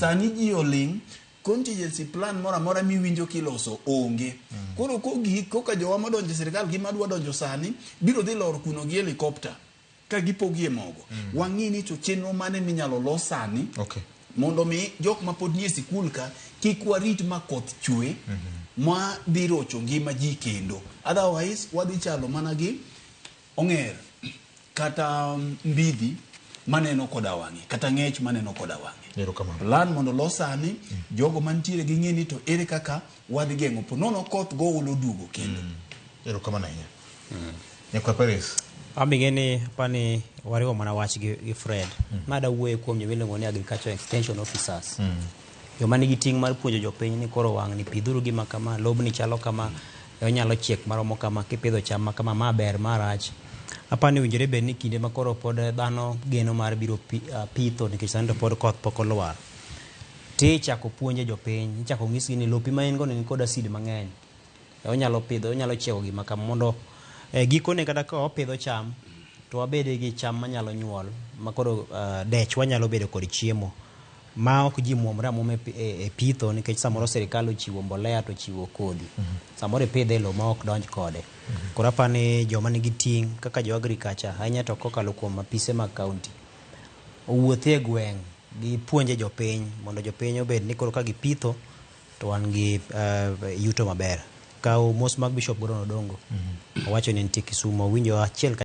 sani ji oling contingency plan mora mora miwinjo kiloso onge. Koro koka jowa modonjo sirkal gima dwa donjo sani biro dhi lor kuno gi helicopter ka gipogie mogo. Wang'i ni to chenro mane minyalo los sani mondo mi jok ma pod nie sikul ka kik warit ma koth chwe ma dhi rocho ngima ji kendo. Otherwise wadhi chalo mana gi ong'er kata mbidhi maneno koda wang'e kata ng'ech maneno koda wang'e. Plan mondo los sani jogo mantiere gi ng'eni to ere kaka wadhi geng'o po nono koth go ulo dugo kendo. Erokamano ahinya. Nyakwa Paris. Abigeni pani wariwo mana wach gi Fred. Mada wuoye kuom jomilongo ni agriculture extension officers. Joma nigi ting' mar puonjo jopiny ni koro wang' ni pidhuru gima kama, lobni chalo kama, onyalo chiek maromo kama, kipidho cham ma kama maber marach. Apani winjore bed ni kinde makoro pod dhano geno mar biro pitho nikech sani pod koth pok olwar. Tichako puonje jopiny, ichako ng'isgi ni lopi ma en go ni kod acid mang'eny. Onyalo pidho, onyalo chiego gima kama mondo gikone kata ka opidho cham to wabede gi cham manyalo nyuol makoro dech wanyalo bedo kod chiemo ma ok ji muomre amuma e pitho nikech samoro sirikal ochiwo mbolea to chiwo kodhi. Samoro ipidhe lo ma ok donj kode. Koro apani joma nigi ting' kaka jo agriculture ahinya to kokalo kuom apise mag kaunti owuothie gweng' gi puonje jopiny mondo jopiny obed ni koro ka gipitho to wan gi yuto maber. Kao mos mag Bishop Gordon Odongo owacho ni nitie Kisumo winjo achiel